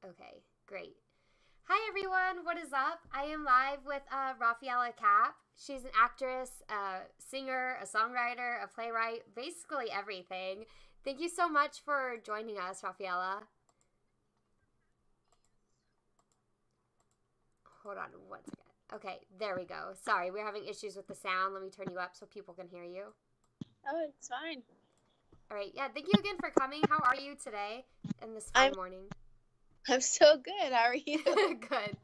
Okay, great. Hi everyone, what is up? I am live with Raffaella Capp. She's an actress, a singer, a songwriter, a playwright, basically everything. Thank you so much for joining us, Raffaella. Hold on one second. Okay, there we go. Sorry, we're having issues with the sound. Let me turn you up so people can hear you. Oh, it's fine. All right, yeah, thank you again for coming. How are you today in this fine I'm morning? I'm so good. How are you? Good.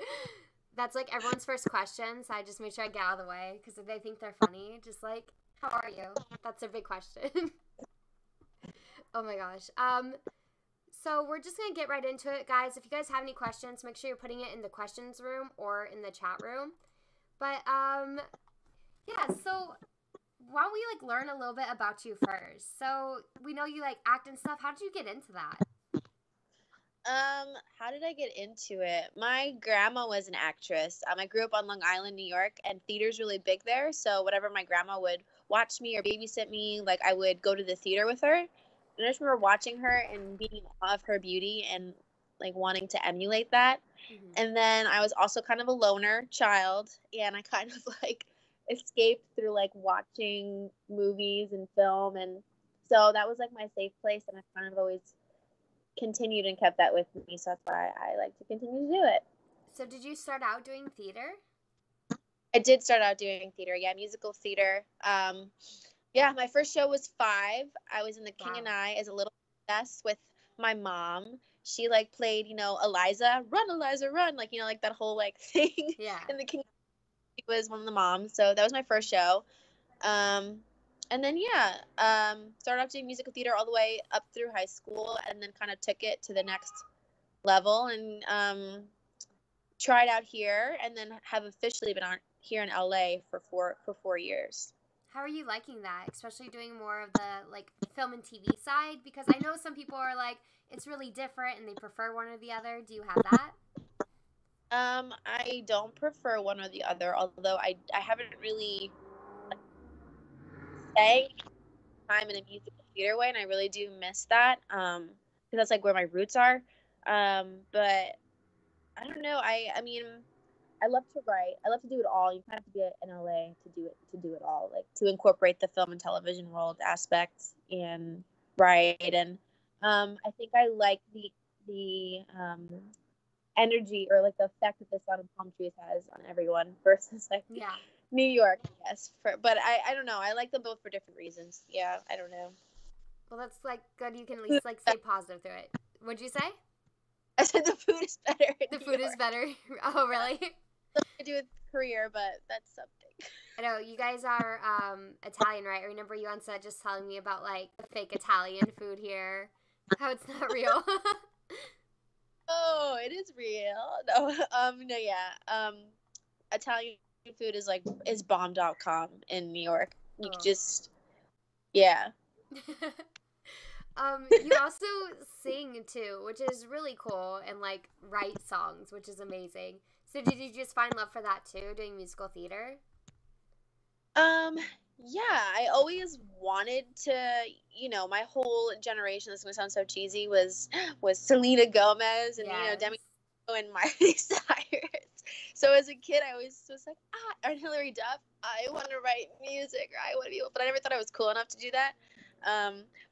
That's like everyone's first question, so I just make sure I get out of the way because if they think they're funny, just like, how are you? That's a big question. Oh my gosh. So we're just gonna get right into it, guys. If you guys have any questions, make sure you're putting it in the questions room or in the chat room. But yeah. So why don't we like learn a little bit about you first? So we know you like act and stuff. How did you get into that? How did I get into it? My grandma was an actress. I grew up on Long Island, New York, and theater's really big there. So whenever my grandma would watch me or babysit me, like I would go to the theater with her. And I just remember watching her and being in awe of her beauty and like wanting to emulate that. Mm-hmm. And then I was also kind of a loner child, and I kind of like escaped through like watching movies and film, and so that was like my safe place, and I kind of always continued and kept that with me. So that's why I like to continue to do it. So did you start out doing theater? I did start out doing theater, yeah, musical theater. Yeah, my first show was 5. I was in The King Wow. and I as a little princess with my mom. She like played, Eliza, run, Eliza, run, like like that whole like thing Yeah. in The King. She was one of the moms, so that was my first show. Um, and then yeah, started off doing musical theater all the way up through high school, and then kind of took it to the next level and tried out here, and then have officially been on here in LA for 4 years. How are you liking that? Especially doing more of the like film and TV side because I know some people are like it's really different and they prefer one or the other. Do you have that? I don't prefer one or the other, although I haven't really sang time in a musical theater way, and I really do miss that. Because that's like where my roots are. But I don't know. I mean, I love to write. I love to do it all. You kind of have to be in LA to do it all, like to incorporate the film and television world aspects and write. And I think I like the energy or like the effect that the sun and palm trees has on everyone versus like Yeah. New York, yes. But I don't know. I like them both for different reasons. Yeah, I don't know. Well, that's like good. You can at least like stay positive through it. What'd you say? I said the food is better in The New food is York. better. Oh, really? Nothing to do with career, but that's something. I know you guys are Italian, right? I remember you on set just telling me about like the fake Italian food here, how it's not real. Oh, it is real. No, no, yeah. Italian food is bomb.com in New York. You could Oh. just, yeah. You also sing too, which is really cool, and like write songs, which is amazing. So did you just find love for that too, doing musical theater? Um, yeah, I always wanted to, my whole generation, this is gonna sound so cheesy, was Selena Gomez and, Yes. Demi Lovato and Miley Cyrus. So as a kid, I always was like, and Hillary Duff, I want to write music, or I want to be, but I never thought I was cool enough to do that.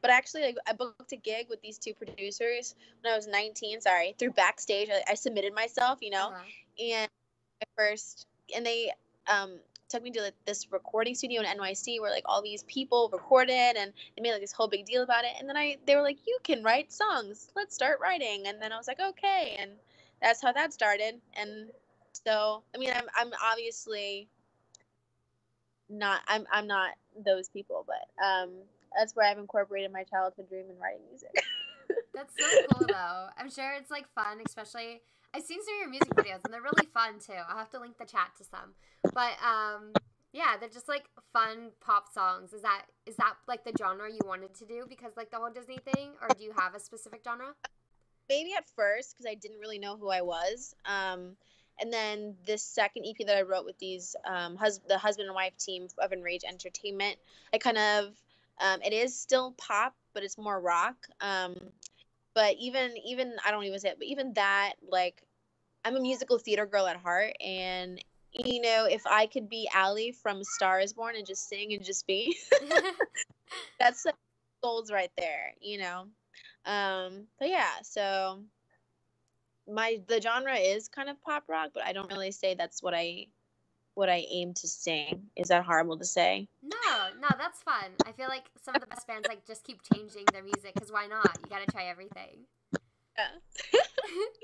But actually, like, I booked a gig with these two producers when I was 19. Sorry, through Backstage, I submitted myself, Uh-huh. and and they took me to like, this recording studio in NYC where like all these people recorded, and they made like this whole big deal about it. And then they were like, "You can write songs. Let's start writing." And then I was like, "Okay," and that's how that started. And so, I mean, I'm obviously not I'm not those people, but that's where I've incorporated my childhood dream in writing music. That's so cool though. I'm sure it's like fun, especially I've seen some of your music videos and they're really fun too. I'll have to link the chat to some. But yeah, they're just like fun pop songs. Is that like the genre you wanted to do because like the whole Disney thing, or do you have a specific genre? Maybe at first because I didn't really know who I was. And then this second EP that I wrote with these the husband and wife team of Enrage Entertainment, I kind of it is still pop, but it's more rock. But even I don't even say it, but even that, like, I'm a musical theater girl at heart, and you know, if I could be Allie from Star is Born and just sing and just be, that's like goals right there, you know. But yeah, so the genre is kind of pop rock, but I don't really say that's what I aim to sing. Is that horrible to say? No, that's fun. I feel like some of the best bands like just keep changing their music because why not? You got to try everything. Yeah.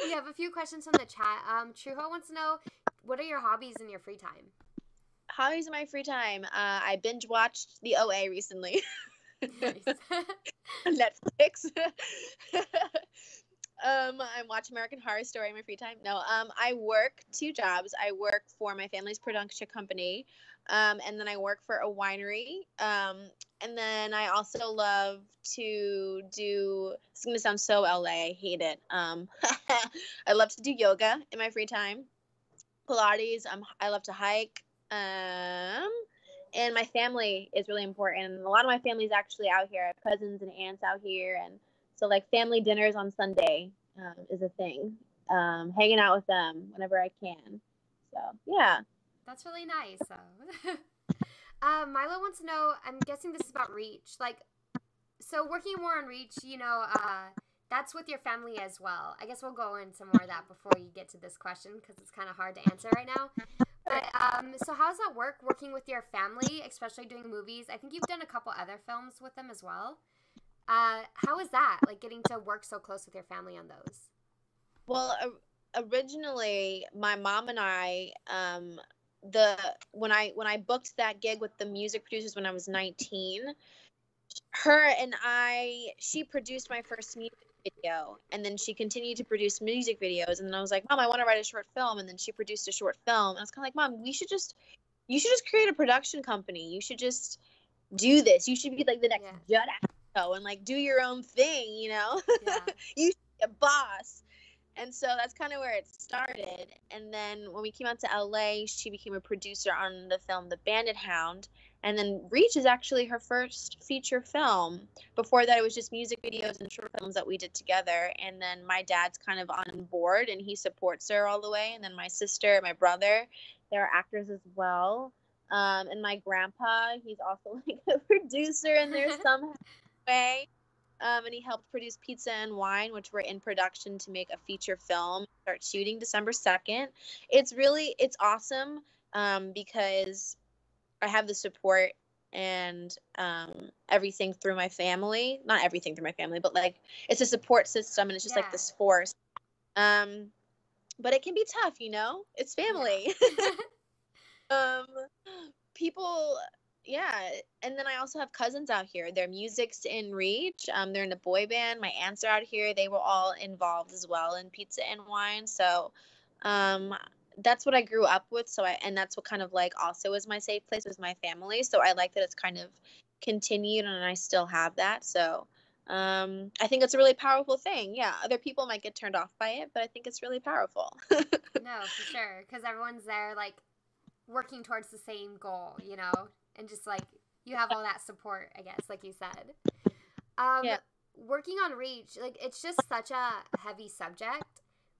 We have a few questions from the chat. Truho wants to know, what are your hobbies in your free time? Hobbies in my free time. I binge watched the OA recently. Nice. On Netflix. I watch American Horror Story in my free time. No, I work 2 jobs. I work for my family's production company, and then I work for a winery. And then I also love to do. It's gonna sound so LA. I hate it. I love to do yoga in my free time. Pilates. I love to hike. And my family is really important. And a lot of my family is actually out here. I have cousins and aunts out here, and so like family dinners on Sunday is a thing. Hanging out with them whenever I can. So yeah. That's really nice. Milo wants to know, I'm guessing this is about reach. Like, so working more on reach, that's with your family as well. I guess we'll go into more of that before you get to this question because it's kind of hard to answer right now. But so how does that work, working with your family, especially doing movies? I think you've done a couple other films with them as well. How is that, like getting to work so close with your family on those? Well, originally my mom and I, when I booked that gig with the music producers when I was 19, she produced my first music video, and then she continued to produce music videos, and then I was like, Mom, I want to write a short film, and then she produced a short film, and I was kind of like, Mom, you should just create a production company. You should just do this. You should be like the next Judd Apatow and like do your own thing, you know? Yeah. You should be a boss. And so that's kind of where it started. And then when we came out to LA, she became a producer on the film The Bandit Hound. And then Reach is actually her first feature film. Before that, it was just music videos and short films that we did together. And then my dad's kind of on board and he supports her all the way. And then my sister, my brother, they're actors as well. And my grandpa, he's also like a producer in there some way. And he helped produce Pizza and Wine, which we're in production to make a feature film, start shooting December 2nd. It's awesome because I have the support and everything through my family. Not everything through my family, but like it's a support system and it's just like this force. But it can be tough, you know? It's family. Yeah. People... Yeah, and then I also have cousins out here. Their music's in Reach. They're in a boy band. My aunts are out here. They were all involved as well in Pizza and Wine. So that's what I grew up with. And that's what kind of like also is my safe place with my family. So I like that it's kind of continued and I still have that. So I think it's a really powerful thing. Yeah, other people might get turned off by it, but I think it's really powerful. No, for sure. Because everyone's there like working towards the same goal, you know? And just like you have all that support, I guess, like you said. Yeah. Working on Reach, like it's just such a heavy subject.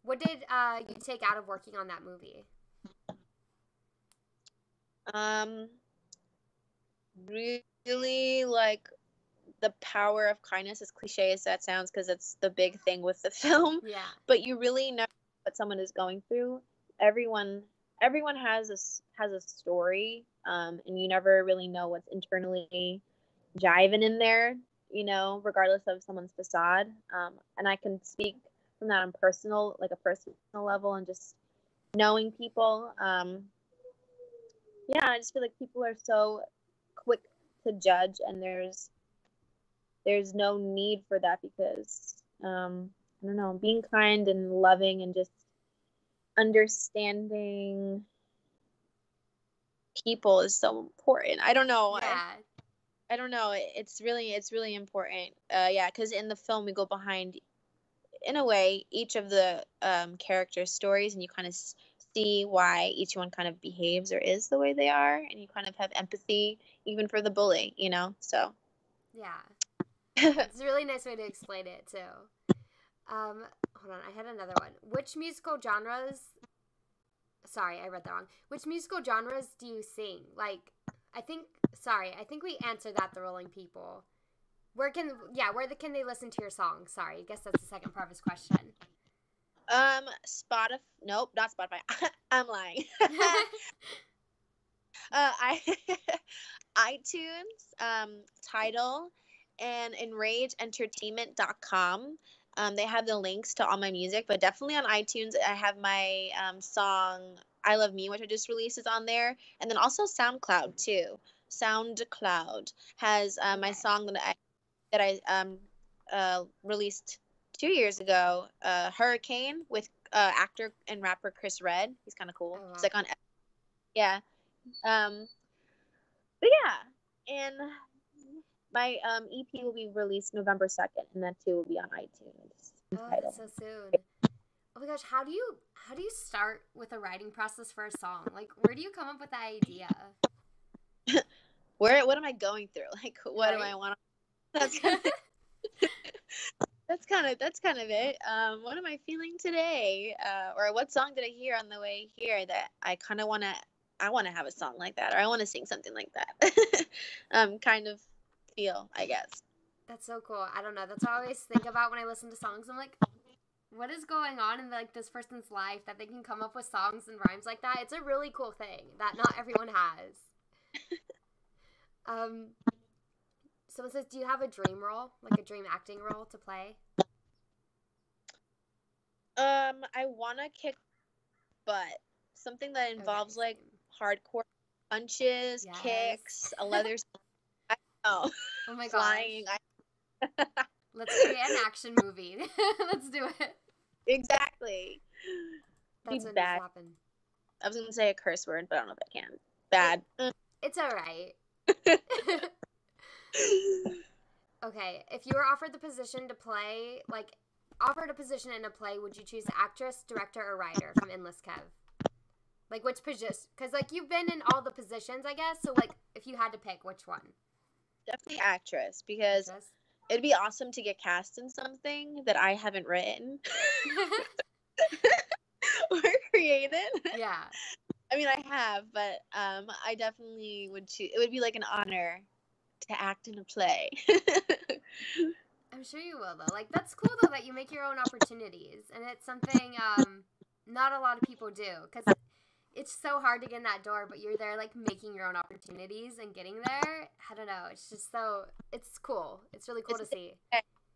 What did you take out of working on that movie? Really like the power of kindness, as cliche as that sounds, because it's the big thing with the film. Yeah. But you really know what someone is going through. Everyone has a story, and you never really know what's internally jiving in there, you know, regardless of someone's facade. And I can speak from that on a personal level and just knowing people. Yeah, I just feel like people are so quick to judge, and there's no need for that because I don't know, being kind and loving and just understanding people is so important. I don't know. Yeah. I don't know. It's really important. Yeah, because in the film we go behind, in a way, each of the characters' stories, and you kind of see why each one kind of behaves or is the way they are, and you kind of have empathy even for the bully, you know. So yeah, it's a really nice way to explain it too. Hold on, I had another one. Which musical genres? Sorry, I read that wrong. Which musical genres do you sing? Like, I think we answered that. The Rolling People. Can they listen to your song? Sorry, I guess that's the second part of his question. Spotify. Nope, not Spotify. I'm lying. I iTunes, Tidal, and EnrageEntertainment.com. They have the links to all my music, but definitely on iTunes, I have my song "I Love Me," which I just released, is on there, and then also SoundCloud too. SoundCloud has my song that I released 2 years ago, "Hurricane" with actor and rapper Chris Redd. He's kind of cool. Oh, wow. It's like on, yeah. But yeah, and my EP will be released November 2nd, and that too will be on iTunes. Oh, that's so soon. Oh my gosh, how do you start with a writing process for a song? Like, where do you come up with that idea? What am I going through? Like, what do I want? That's kind of it. What am I feeling today? Or what song did I hear on the way here that I kind of want to have a song like that, or I want to sing something like that. Kind of feel, I guess. That's so cool. I don't know. That's what I always think about when I listen to songs. I'm like, what is going on in like this person's life that they can come up with songs and rhymes like that? It's a really cool thing that not everyone has. Someone says, do you have a dream role, like a dream acting role to play? I want to kick butt. Something that involves like hardcore punches, kicks, a leather. I don't know. Oh my Flying. gosh. Let's create an action movie. Let's do it. Exactly. That's what bad. I was gonna say a curse word, but I don't know if I can. Bad. It's all right. Okay, if you were offered a position in a play, would you choose actress, director, or writer from Endless Kev? Like, which position? Because, like, you've been in all the positions, I guess. So, like, if you had to pick, which one? Definitely actress, because it'd be awesome to get cast in something that I haven't written or created. Yeah. I mean, I have, but I definitely would choose. It would be like an honor to act in a play. I'm sure you will, though. Like, that's cool, though, that you make your own opportunities. And it's something not a lot of people do. Because it's so hard to get in that door, but you're there, like, making your own opportunities and getting there. I don't know. It's just it's cool. It's really cool to see.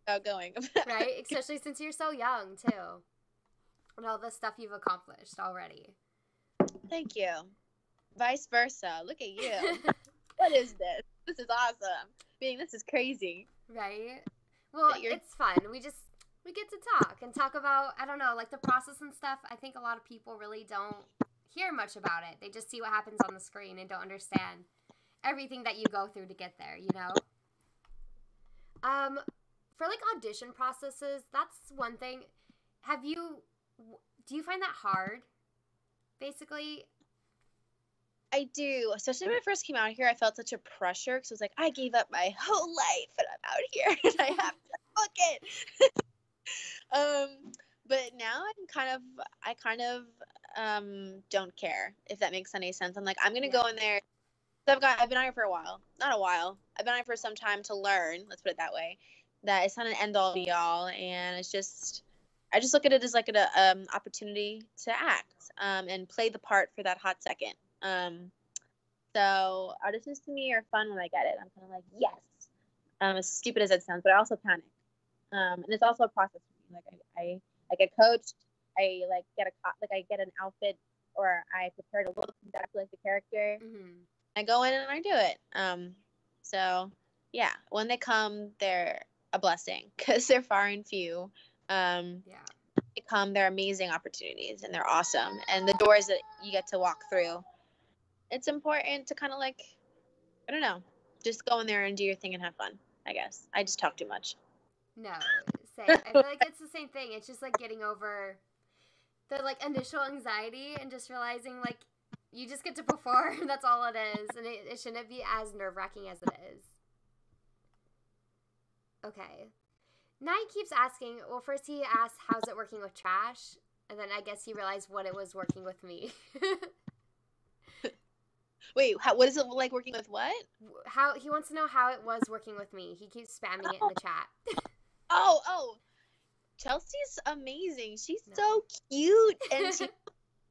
Outgoing. Right? Especially since you're so young, too. And all the stuff you've accomplished already. Thank you. Vice versa. Look at you. What is this? This is awesome. This is crazy. Right? Well, it's fun. We get to talk about, I don't know, like the process and stuff. I think a lot of people really don't hear much about it. They just see what happens on the screen and don't understand everything that you go through to get there, you know? For like audition processes, that's one thing. Do you find that hard? Basically, I do. Especially when I first came out here, I felt such a pressure because I was like, I gave up my whole life and I'm out here and I have to book it. But now I kind of don't care, if that makes any sense. I'm like, I'm gonna go in there. I've been out here for a while. Not a while. I've been out here for some time to learn. Let's put it that way. That it's not an end all be all, and it's just. I just look at it as like an opportunity to act and play the part for that hot second. So auditions to me are fun when I get it. I'm kind of like, yes. As stupid as it sounds, but I also panic. And it's also a process for me. Like I get coached. I like I get an outfit, or I prepare to look exactly like the character. Mm-hmm. I go in and I do it. So yeah, when they come, they're a blessing because they're far and few. They're amazing opportunities and they're awesome, and the doors that you get to walk through, it's important to kind of like, I don't know, just go in there and do your thing and have fun. I guess I just talk too much. No, same. I feel like it's the same thing. It's just like getting over the like initial anxiety and just realizing like you just get to perform. That's all it is, and it shouldn't be as nerve-wracking as it is. Okay. Now he keeps asking. Well, first he asked, "How's it working with trash?" And then I guess he realized what it was working with me. Wait, what is it like working with what? How he wants to know how it was working with me. He keeps spamming it in the chat. Oh, Chelsea's amazing. She's No. so cute and she's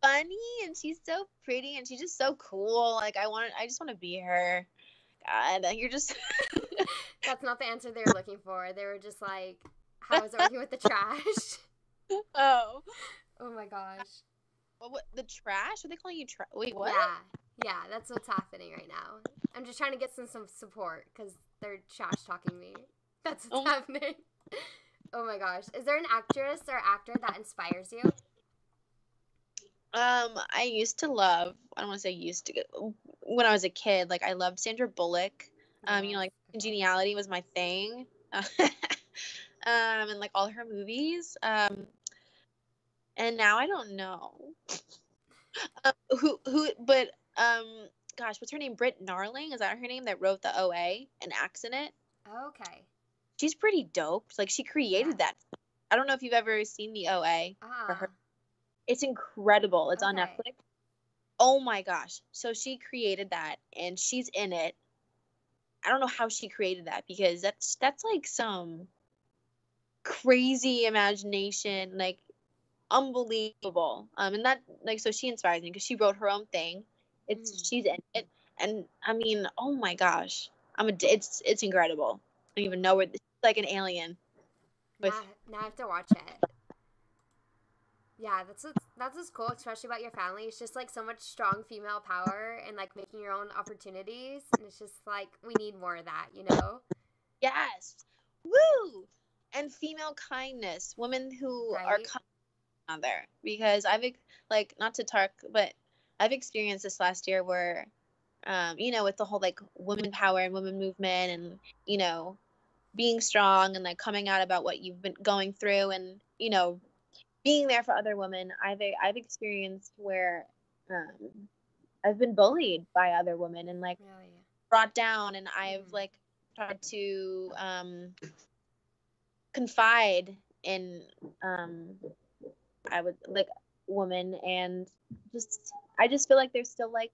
funny and she's so pretty and she's just so cool. Like I just want to be her. God, you're just. That's not the answer they were looking for. They were just like, "How is it working with the trash?" Oh. Oh my gosh. What the trash? Are they calling you trash? Wait, what? Yeah, that's what's happening right now. I'm just trying to get some support because they're trash talking me. That's what's happening. Oh my gosh. Is there an actress or actor that inspires you? I used to love, I don't want to say used to, when I was a kid, like I loved Sandra Bullock. You know, like Congeniality was my thing. And like all her movies. And now I don't know. But gosh, what's her name? Britt Narling, is that her name, that wrote the OA and Accident? Okay. She's pretty dope. Like she created that. I don't know if you've ever seen the OA for her. It's incredible. It's on Netflix. Oh my gosh. So she created that and she's in it. I don't know how she created that because that's like some crazy imagination, like unbelievable. And that, like, so she inspires me because she wrote her own thing. She's in it, and I mean, oh my gosh, it's incredible. I don't even know where, it's like an alien. Now I have to watch it. Yeah, that's what's cool, especially about your family. It's just like so much strong female power and like making your own opportunities, and it's just like we need more of that, you know? Yes, woo, and female kindness, women who are kind to one another. Because I've like, not to talk, but I've experienced this last year where, you know, with the whole like women power and women movement, and you know, being strong and like coming out about what you've been going through, and you know, being there for other women. I've experienced where I've been bullied by other women and like brought down, and I've like tried to confide in I would like women, and I just feel like there's still like,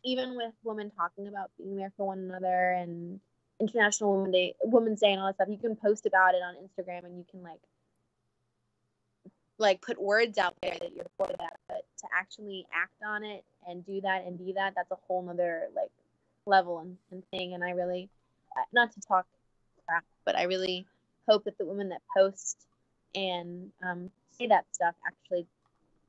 even with women talking about being there for one another and International Women's Day and all that stuff, you can post about it on Instagram and you can like put words out there that you're for that, but to actually act on it and do that and be that, that's a whole nother like level and thing. And I really, not to talk crap, but I really hope that the women that post and say that stuff actually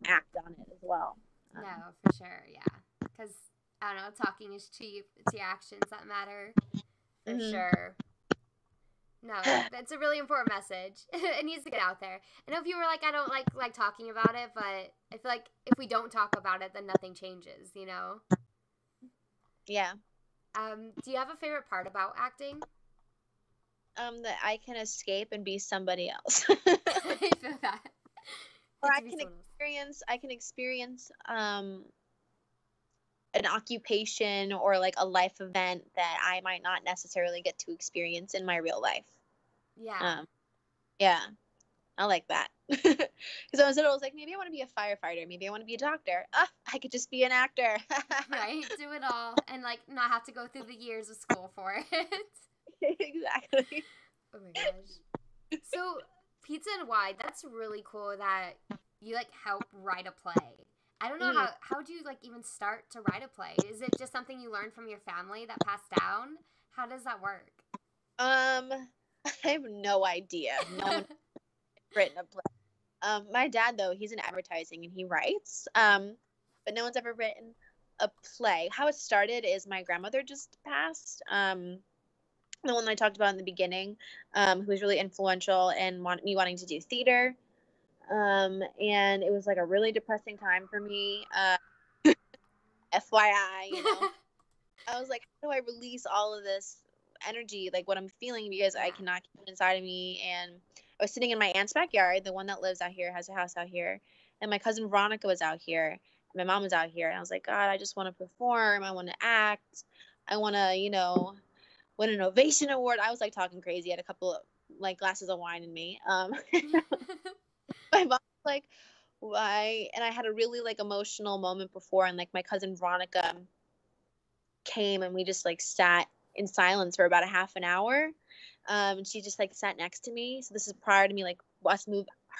act on it as well. No, for sure, yeah. Because, I don't know, talking is cheap. It's the actions that matter. For sure. No, that's a really important message. It needs to get out there. I know people were like, I don't like talking about it, but I feel like if we don't talk about it, then nothing changes, you know? Yeah. Do you have a favorite part about acting? That I can escape and be somebody else. I feel that. Or I can experience an occupation or like a life event that I might not necessarily get to experience in my real life. Yeah. Yeah, I like that. Because I was little, I was like, maybe I want to be a firefighter. Maybe I want to be a doctor. I could just be an actor. Right? Do it all and like not have to go through the years of school for it. Exactly. Oh my gosh. So, Pizza and Wide, that's really cool that you like help write a play. I don't know how do you like even start to write a play? Is it just something you learned from your family that passed down? How does that work? I have no idea. No one written a play. My dad though, he's in advertising and he writes. But no one's ever written a play. How it started is my grandmother just passed. The one I talked about in the beginning, who was really influential in me wanting to do theater. And it was like a really depressing time for me. FYI, you know, I was like, how do I release all of this energy, like what I'm feeling, because I cannot keep it inside of me. And I was sitting in my aunt's backyard. The one that lives out here has a house out here. And my cousin Veronica was out here. And my mom was out here. And I was like, God, I just want to perform. I want to act. I want to, you know, win an ovation award. I was like talking crazy. I had a couple of like glasses of wine in me. My mom was like, why? And I had a really like emotional moment before, and like my cousin Veronica came and we just like sat in silence for about a half an hour. And she just like sat next to me. So this is prior to me like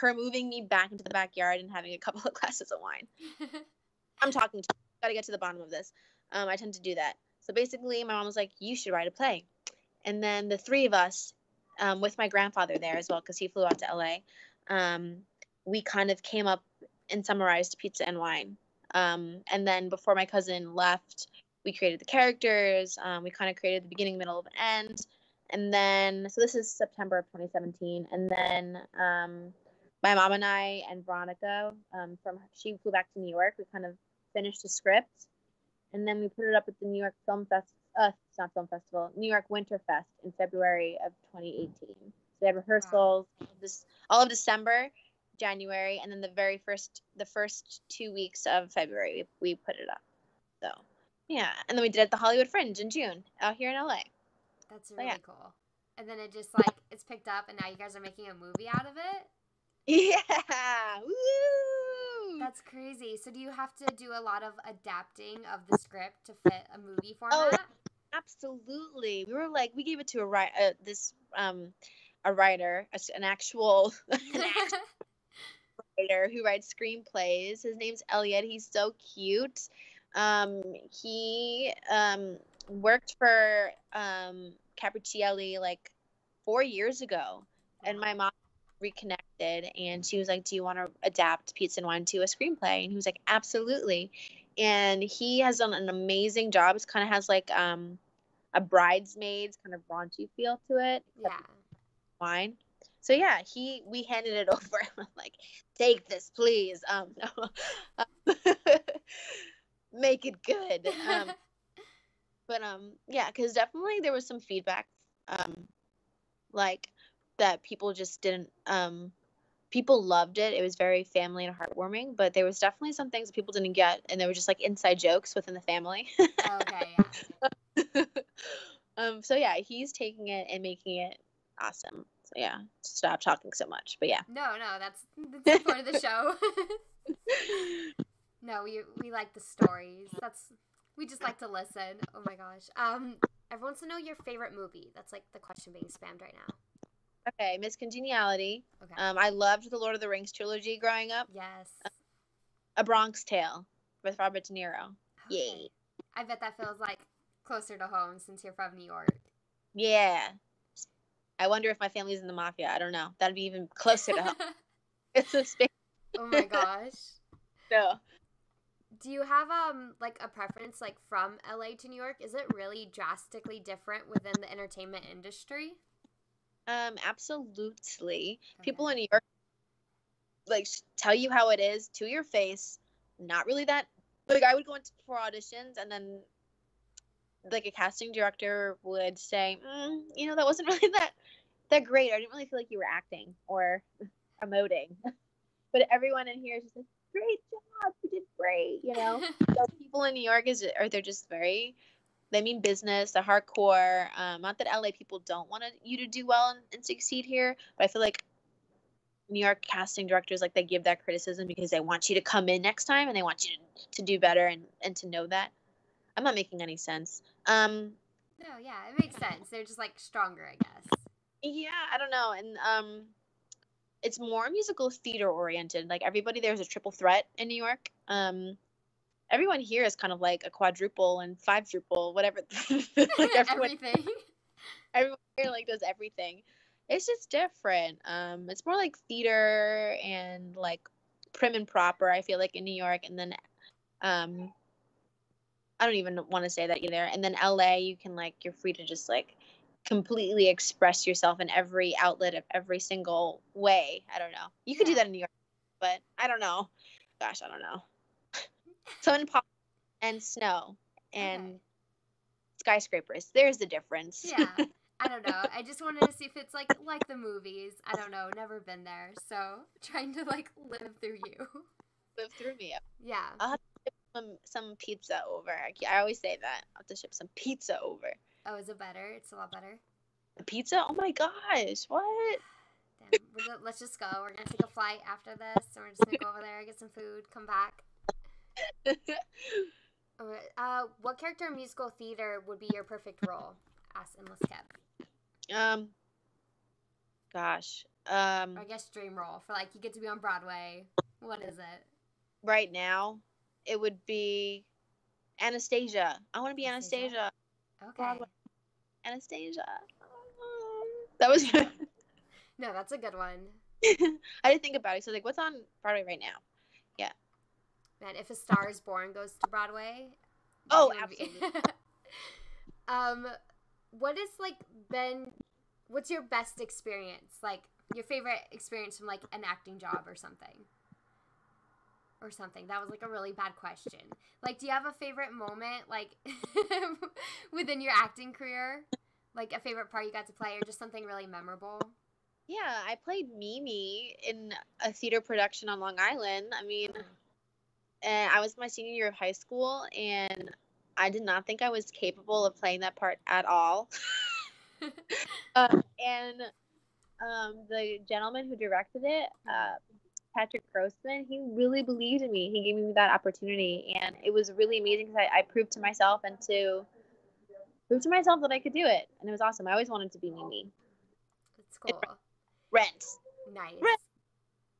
her moving me back into the backyard and having a couple of glasses of wine. I'm talking to you. Got to get to the bottom of this. I tend to do that. So basically, my mom was like, "You should write a play." And then the three of us, with my grandfather there as well, because he flew out to LA, we kind of came up and summarized Pizza and Wine. And then before my cousin left, we created the characters. We kind of created the beginning, middle, and end. And then, so this is September of 2017. And then my mom and I and Veronica, she flew back to New York. We kind of finished the script. And then we put it up at the New York it's not Film Festival, New York Winter Fest in February of 2018. So they had rehearsals all of December, January, and then the first 2 weeks of February we put it up. So yeah, and then we did it at the Hollywood Fringe in June out here in LA. That's really cool. And then it just like it's picked up, and now you guys are making a movie out of it. Yeah, woo! That's crazy. So do you have to do a lot of adapting of the script to fit a movie format? Oh, absolutely. We gave it to a writer, an actual writer who writes screenplays. His name's Elliot. He's so cute. He worked for Capriccielli like 4 years ago, and my mom reconnected, and she was like, "Do you want to adapt Pizza and Wine to a screenplay?" And he was like, "Absolutely." And he has done an amazing job. It kind of has like a Bridesmaids kind of raunchy feel to it. Yeah. Wine. So yeah, we handed it over. I'm like, "Take this, please. Make it good." But yeah, because definitely there was some feedback, like that people just didn't. People loved it. It was very family and heartwarming, but there was definitely some things that people didn't get, and there were just like inside jokes within the family. Okay, yeah. So yeah, he's taking it and making it awesome. So yeah, stop talking so much. But yeah. No, that's the point of the show. No, we like the stories. We just like to listen. Oh my gosh. Everyone wants to know your favorite movie. That's like the question being spammed right now. Okay, Miss Congeniality. Okay. I loved the Lord of the Rings trilogy growing up. Yes. A Bronx Tale with Robert De Niro. Okay. Yay. I bet that feels like closer to home since you're from New York. Yeah. I wonder if my family's in the mafia. I don't know. That'd be even closer to home. It's a space. Oh my gosh. No. Do you have like a preference like from LA to New York? Is it really drastically different within the entertainment industry? Absolutely. Okay. People in New York like tell you how it is to your face. Not really that. Like I would go into for auditions, and then like a casting director would say, that wasn't really that great. I didn't really feel like you were acting or promoting. But everyone in here is just like, great job, you did great. So people in New York they're just they mean business, they're hardcore. Not that LA people don't want you to do well and succeed here, but I feel like New York casting directors, like, they give that criticism because they want you to come in next time and they want you to do better and to know that. I'm not making any sense. No, yeah, it makes sense. They're just like stronger, I guess. Yeah, I don't know. And it's more musical theater oriented. Like, everybody there is a triple threat in New York. Everyone here is kind of like a quadruple and five-druple, whatever. Like Everything. Everyone here like does everything. It's just different. It's more like theater and like prim and proper, I feel like, in New York. And then I don't even want to say that either. And then LA, you can you're free to just completely express yourself in every outlet of every single way. I don't know. You could do that in New York, but I don't know. Gosh, I don't know. Sun and pop and snow and skyscrapers. There's the difference. Yeah. I don't know. I just wanted to see if it's like the movies. I don't know. Never been there. So trying to live through you. Live through me. Yeah. I'll have to ship some pizza over. I always say that. I'll have to ship some pizza over. Oh, is it better? It's a lot better? The pizza? Oh my gosh, what? Damn, let's just go. We're gonna take a flight after this, and we're just gonna go over there, get some food, come back. Okay, what character in musical theater would be your perfect role? Ask Endless Capp. Gosh. Or I guess dream role for like you get to be on Broadway. What is it? Right now, it would be Anastasia. I want to be Anastasia. Okay. Broadway. Anastasia. That was. No, that's a good one. I didn't think about it. So like, what's on Broadway right now? Yeah. Man, if A Star Is Born goes to Broadway. Oh, absolutely. What is like been? What's your best experience? Like your favorite experience from like an acting job or something? Or something. That was like a really bad question. Like, do you have a favorite moment like within your acting career? Like a favorite part you got to play, or just something really memorable? Yeah, I played Mimi in a theater production on Long Island. I mean, and I was my senior year of high school, and I did not think I was capable of playing that part at all. And the gentleman who directed it, Patrick Grossman, he really believed in me. He gave me that opportunity, and it was really amazing because I proved to myself that I could do it, and it was awesome. I always wanted to be Mimi. That's cool. Rent. Nice. Rent.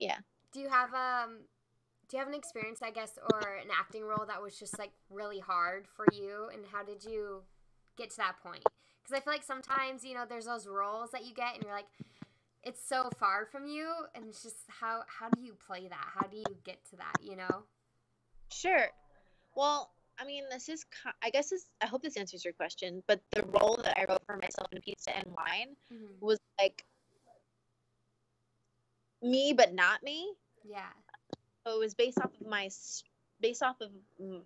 Yeah. Do you have an experience, I guess, or an acting role that was just like really hard for you, and how did you get to that point? Because I feel like sometimes, you know, there's those roles that you get and you're like, it's so far from you, and it's just how do you play that? How do you get to that, you know? Sure. Well, I mean, I hope this answers your question, but the role that I wrote for myself in Pizza and Wine was like me, but not me. Yeah. So it was based off of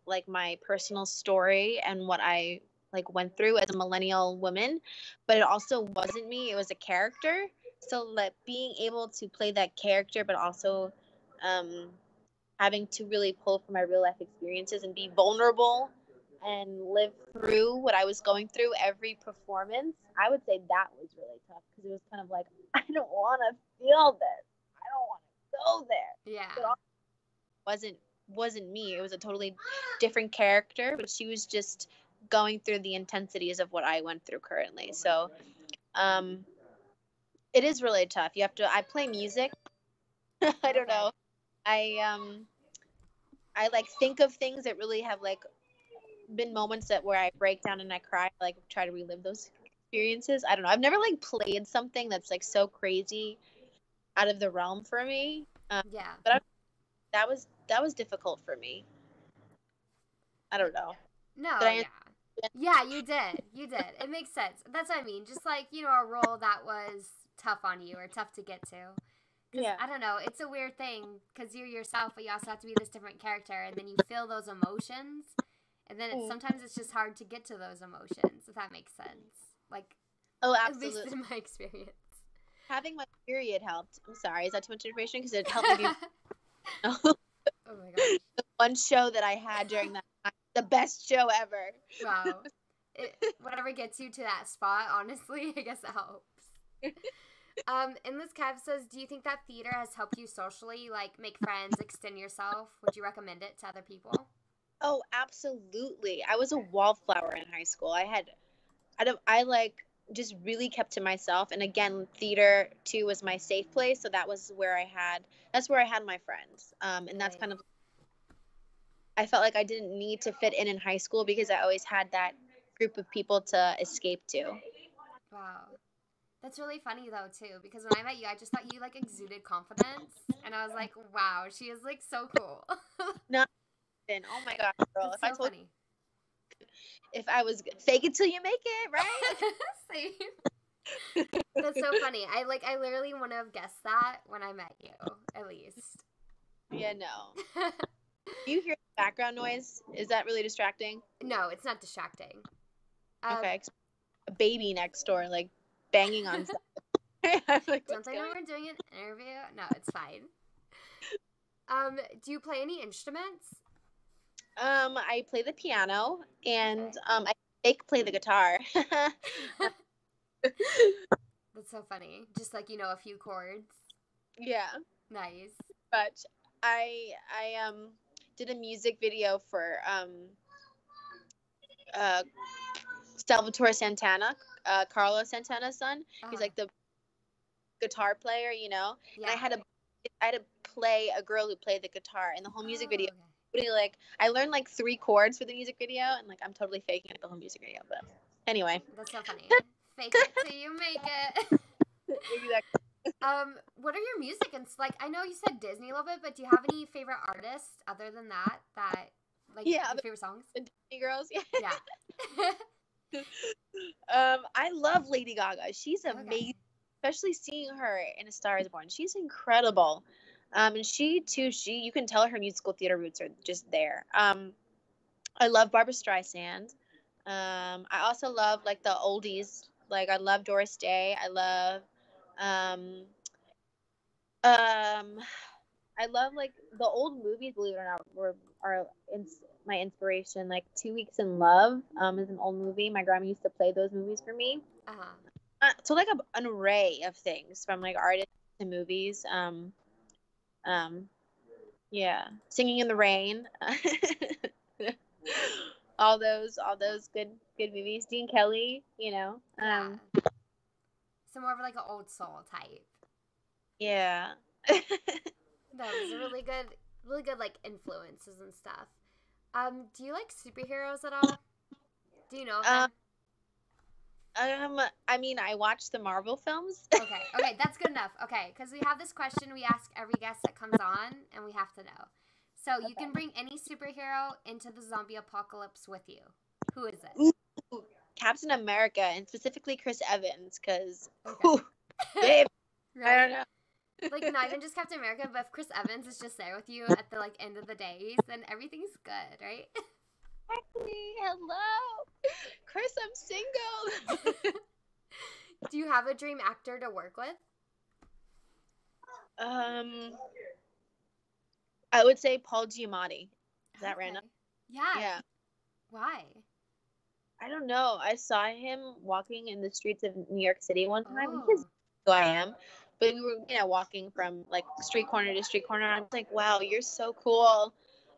like my personal story and what I like went through as a millennial woman, but it also wasn't me. It was a character. So like being able to play that character, but also having to really pull from my real life experiences and be vulnerable and live through what I was going through every performance, I would say that was really tough because it was kind of like, I don't want to feel this. I don't want to go there. Yeah. But wasn't me. It was a totally different character, but she was just going through the intensities of what I went through currently. So it is really tough. I play music. I don't know. I like think of things that really have like been moments where I break down and I cry, like try to relive those experiences. I don't know. I've never like played something that's like so crazy out of the realm for me. Yeah. But that was difficult for me. I don't know. No, yeah, you did. It makes sense. That's what I mean. Just like, you know, a role that was tough on you or tough to get to. Yeah. I don't know. It's a weird thing because you're yourself, but you also have to be this different character, and then you feel those emotions, and then sometimes it's just hard to get to those emotions, if that makes sense. Like, absolutely. At least in my experience. Having my period helped. I'm sorry, is that too much information? Because it helped me be... Oh my gosh. The one show that I had during that time, the best show ever. Wow. Whatever gets you to that spot, honestly, I guess it helps. Endless Capp says, do you think that theater has helped you socially, like make friends, extend yourself? Would you recommend it to other people? Oh, absolutely. I was a wallflower in high school. I just really kept to myself. And again, theater too was my safe place. So that's where I had my friends. And that's kind of, I felt like I didn't need to fit in high school because I always had that group of people to escape to. Wow. That's really funny though too, because when I met you, I just thought you like exuded confidence, and I was like, wow, she is like so cool. No, oh my gosh, girl! That's so funny. If I was fake it till you make it, right? Same. That's so funny. I literally wouldn't have guessed that when I met you, at least. Yeah, no. Do you hear background noise? Is that really distracting? No, it's not distracting. Okay. A baby next door, like banging on stuff. Like, don't they know we're doing an interview? No, it's fine. Do you play any instruments? I play the piano and I play the guitar. That's so funny. Just like, a few chords. Yeah. Nice. But I did a music video for uh Salvatore Santana, Carlos Santana's son. He's like the guitar player, Yeah. And I had to play a girl who played the guitar in the whole music video. Okay. Like I learned like 3 chords for the music video, and like I'm totally faking it the whole music video. But anyway, that's so funny. Fake it till you make it. Exactly. What are your music and like? I know you said Disney a little bit, but do you have any favorite artists other than that? Like your favorite songs? The Disney girls. Yeah. I love Lady Gaga. She's amazing, especially seeing her in A Star Is Born. She's incredible. And she too, you can tell her musical theater roots are just there. I love Barbra Streisand. I also love like the oldies. Like I love Doris Day. I love, um, I love like the old movies. Believe it or not, are my inspiration. Like 2 Weeks in Love is an old movie. My grandma used to play those movies for me. So like an array of things from like artists to movies. Yeah, Singing in the Rain. all those good movies. Dean Kelly, Yeah. So more of like an old soul type. Yeah. That was really good like influences and stuff. Do you like superheroes at all? Do you know them? I mean, I watch the Marvel films. Okay, that's good enough. Okay, because we have this question we ask every guest that comes on, and we have to know. So you can bring any superhero into the zombie apocalypse with you. Who is it? Ooh, Captain America, and specifically Chris Evans, because babe, right? I don't know. Like not even just Captain America, but if Chris Evans is just there with you at the like end of the days, then everything's good, right? Exactly. Hello, Chris. I'm single. Do you have a dream actor to work with? I would say Paul Giamatti. Is that random? Yeah. Why? I don't know. I saw him walking in the streets of New York City one time. He's who I am. But we were, walking from like street corner to street corner. I was like, wow, you're so cool.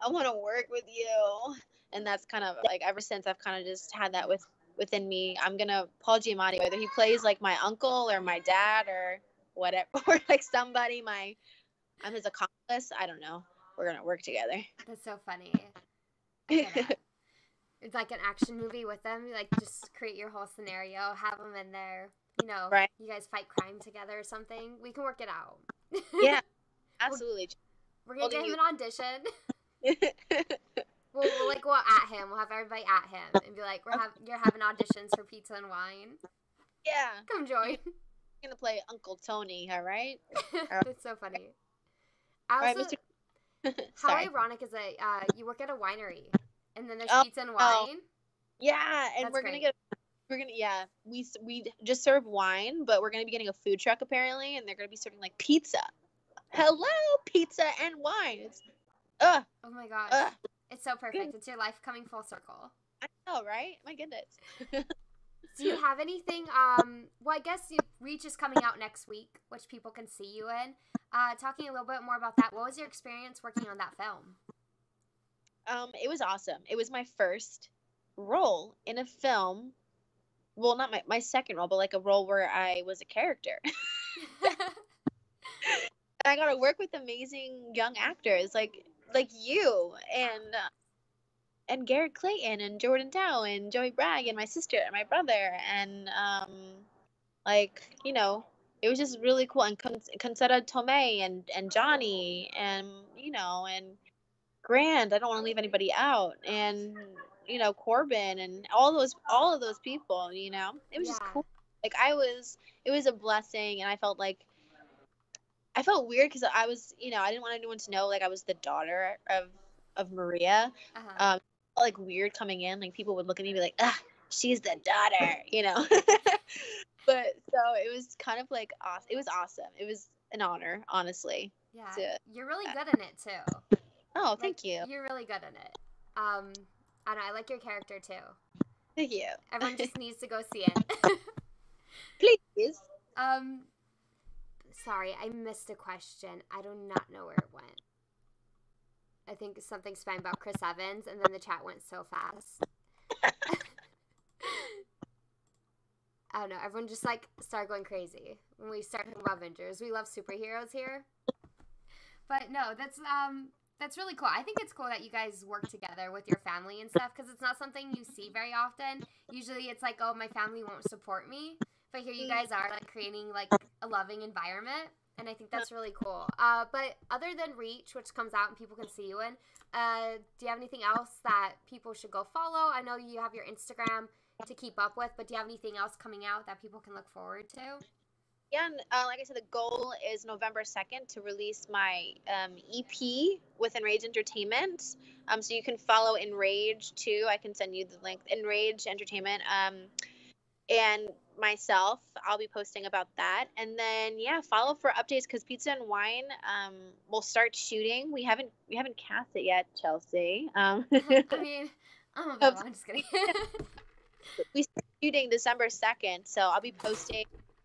I want to work with you. And that's kind of like ever since I've kind of just had that within me. I'm going to Paul Giamatti, whether he plays like my uncle or my dad or whatever, or like somebody, I'm his accomplice. I don't know. We're going to work together. That's so funny. It's like an action movie with them. You like just create your whole scenario, have them in there. Right. You guys fight crime together or something. We can work it out. Yeah, absolutely. We're going to get him an audition. We'll go at him. We'll have everybody at him and be like, you're having auditions for pizza and wine. Yeah. Come join. You're going to play Uncle Tony, all right? That's so funny. How ironic is it? You work at a winery and then there's pizza and wine? Yeah, and That's we're going to we just serve wine, but we're going to be getting a food truck apparently, and they're going to be serving like pizza. Hello, pizza and wine. Oh my gosh. It's so perfect. It's your life coming full circle. I know, right? My goodness. Do you have anything, well, I guess Reach is coming out next week, which people can see you in. Talking a little bit more about that, what was your experience working on that film? It was awesome. It was my first role in a film. Well, not my second role, but like a role where I was a character. I got to work with amazing young actors like you and Garrett Clayton and Jordan Dow and Joey Bragg and my sister and my brother and it was just really cool, and Concetta Tomei and Johnny and and Grant. I don't want to leave anybody out, and Corbin and all of those people. It was just cool. Like it was a blessing, and I felt weird because I was, I didn't want anyone to know like I was the daughter of Maria. Like weird coming in, like people would look at me and be like, she's the daughter, But so it was kind of like awesome. It was awesome. It was an honor, honestly. Yeah, you're really good in it too. Oh, thank you. You're really good in it. I don't know, I like your character too. Thank you. Everyone just needs to go see it. Please. Sorry, I missed a question. I do not know where it went. I think something spam about Chris Evans, and then the chat went so fast. I don't know. Everyone just like started going crazy when we start talking about Avengers. We love superheroes here. But no, that's really cool. I think it's cool that you guys work together with your family and stuff because it's not something you see very often. Usually it's like, oh, my family won't support me. But here you guys are like creating like a loving environment. And I think that's really cool. But other than Reach, which comes out and people can see you in, do you have anything else that people should go follow? I know you have your Instagram to keep up with, but do you have anything else coming out that people can look forward to? Yeah, and, like I said, the goal is November 2nd to release my EP with Enrage Entertainment. So you can follow Enrage too. I can send you the link. Enrage Entertainment. And myself, I'll be posting about that. And then follow for updates because Pizza and Wine will start shooting. We haven't cast it yet, Chelsea. I mean, I'm just kidding. We start shooting December 2nd, so I'll be posting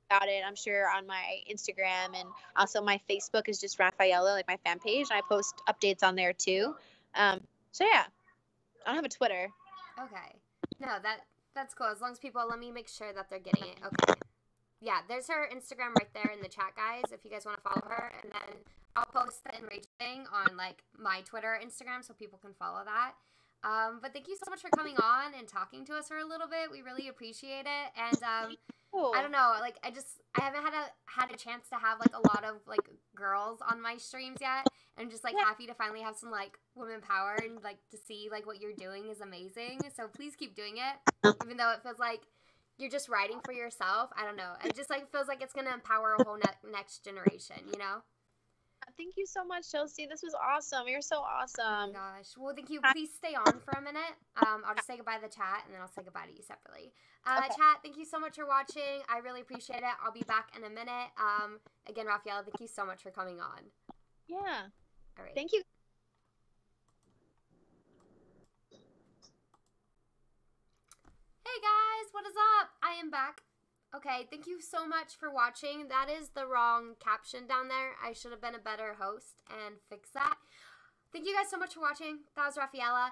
about it, I'm sure, on my Instagram, and also my Facebook is just Raffaella, like my fan page, and I post updates on there too. So yeah, I don't have a Twitter. Okay. No, that's cool. As long as people let me make sure that they're getting it. Okay. Yeah, there's her Instagram right there in the chat, guys, if you guys want to follow her. And then I'll post the Enrage thing on like my Twitter, Instagram, so people can follow that. But thank you so much for coming on and talking to us for a little bit. We really appreciate it. And I don't know, like I haven't had a chance to have like a lot of like girls on my streams yet. I'm just like happy to finally have some like women power and like to see like what you're doing is amazing. So please keep doing it, even though it feels like you're just writing for yourself. I don't know. It just like feels like it's gonna empower a whole next generation. You know. Thank you so much, Chelsea. This was awesome. You're so awesome. Oh my gosh. Well, thank you. Please stay on for a minute. I'll just say goodbye to the chat, and then I'll say goodbye to you separately. Okay. Chat, thank you so much for watching. I really appreciate it. I'll be back in a minute. Again, Raffaella, thank you so much for coming on. Yeah. All right. Thank you. Hey, guys. What is up? I am back. Okay, thank you so much for watching. That is the wrong caption down there. I should have been a better host and fix that. Thank you guys so much for watching. That was Raffaella.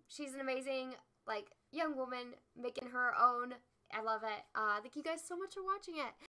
She's an amazing, like, young woman making her own. I love it. Thank you guys so much for watching it.